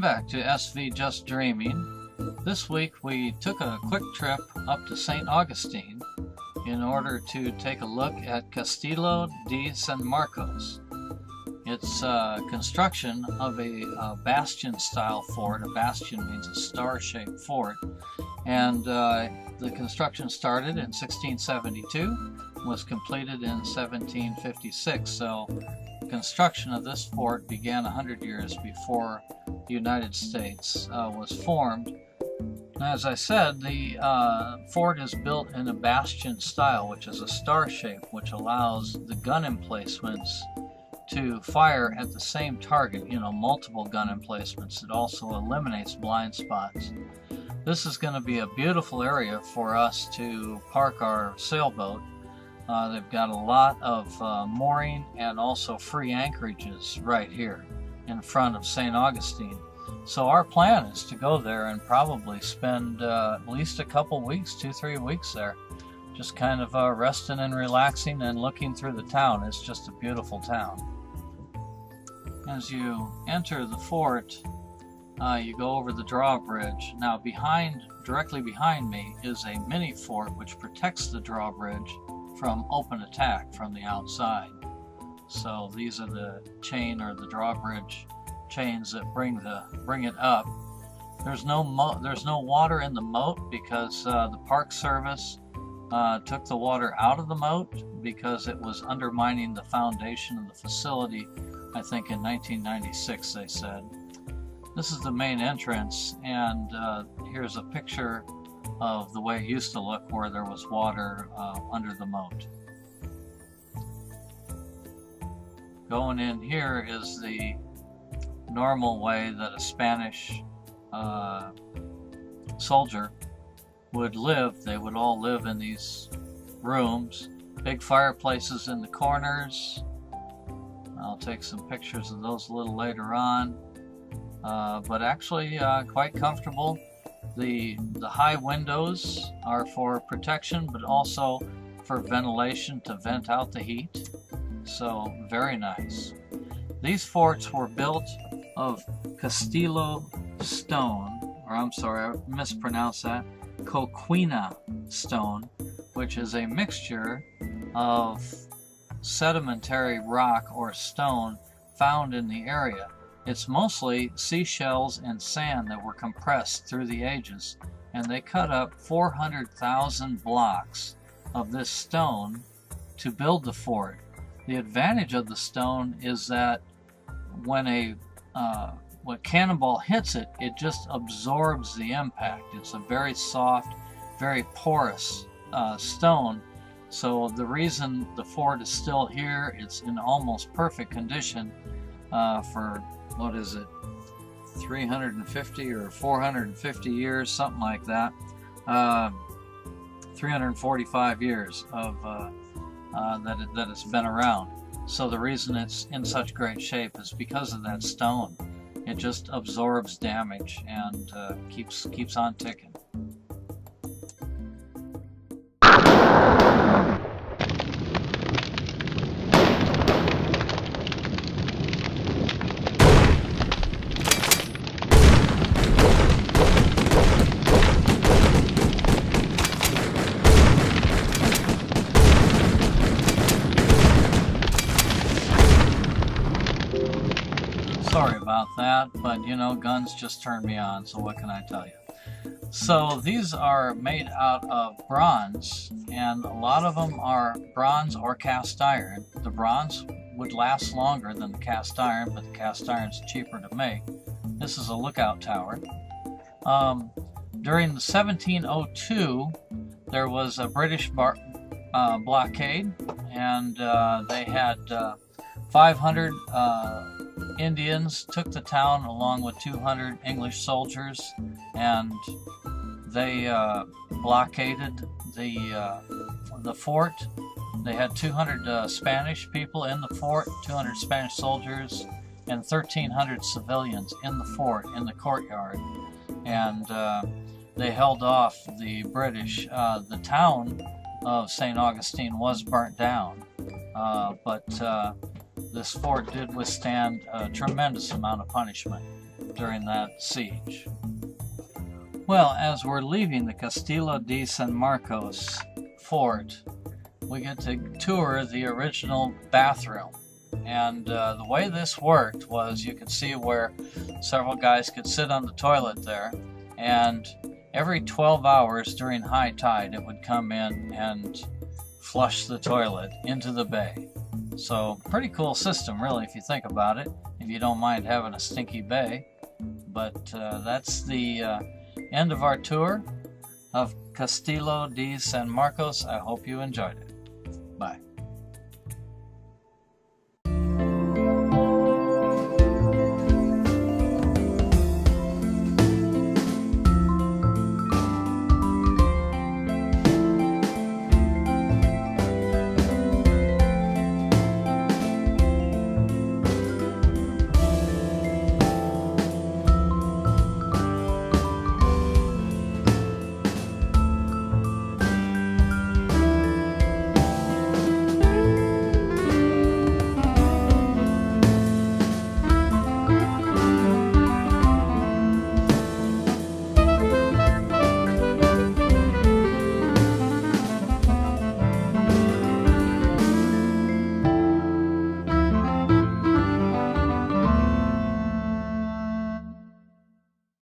back to SV Just Dreaming. This week we took a quick trip up to St. Augustine in order to take a look at Castillo De San Marcos. It's construction of a bastion-style fort. A bastion means a star-shaped fort. And the construction started in 1672, was completed in 1756. So construction of this fort began 100 years before the United States was formed. As I said, the fort is built in a bastion style, which is a star shape, which allows the gun emplacements to fire at the same target, multiple gun emplacements. It also eliminates blind spots. This is going to be a beautiful area for us to park our sailboat. They've got a lot of mooring and also free anchorages right here in front of St. Augustine. So our plan is to go there and probably spend at least a couple weeks, 2-3 weeks there, just kind of resting and relaxing and looking through the town. It's just a beautiful town. As you enter the fort, you go over the drawbridge. Now directly behind me is a mini fort which protects the drawbridge from open attack from the outside. So these are the chain or the drawbridge chains that bring it up. There's no water in the moat because the Park Service took the water out of the moat because it was undermining the foundation of the facility. I think in 1996 they said. This is the main entrance, and here's a picture of the way it used to look where there was water under the moat. Going in here is the normal way that a Spanish soldier would live. They would all live in these rooms, big fireplaces in the corners. I'll take some pictures of those a little later on, but actually quite comfortable. The high windows are for protection, but also for ventilation to vent out the heat. So very nice. These forts were built of Castillo stone, or I'm sorry, I mispronounced that, coquina stone, which is a mixture of sedimentary rock or stone found in the area. It's mostly seashells and sand that were compressed through the ages, and they cut up 400,000 blocks of this stone to build the fort. The advantage of the stone is that when a cannonball hits it, it just absorbs the impact. It's a very soft, very porous stone. So the reason the fort is still here, it's in almost perfect condition for, 350 or 450 years, something like that. 345 years of that it's been around. So the reason it's in such great shape is because of that stone. It just absorbs damage and keeps on ticking. Sorry about that, but guns just turned me on, so what can I tell you? So these are made out of bronze, and a lot of them are bronze or cast iron. The bronze would last longer than the cast iron, but the cast iron is cheaper to make. This is a lookout tower. During the 1702, there was a British blockade, and they had 500 Indians took the town along with 200 English soldiers, and they blockaded the fort. They had 200 Spanish people in the fort, 200 Spanish soldiers, and 1,300 civilians in the fort, in the courtyard. And they held off the British. The town of St. Augustine was burnt down, but this fort did withstand a tremendous amount of punishment. during that siege. Well, as we're leaving the Castillo De San Marcos fort, we get to tour the original bathroom. And the way this worked was you could see where several guys could sit on the toilet there, and every 12 hours during high tide it would come in and flush the toilet into the bay. So pretty cool system really if you think about it, if you don't mind having a stinky bay. But that's the end of our tour of Castillo De San Marcos. I hope you enjoyed it. Bye.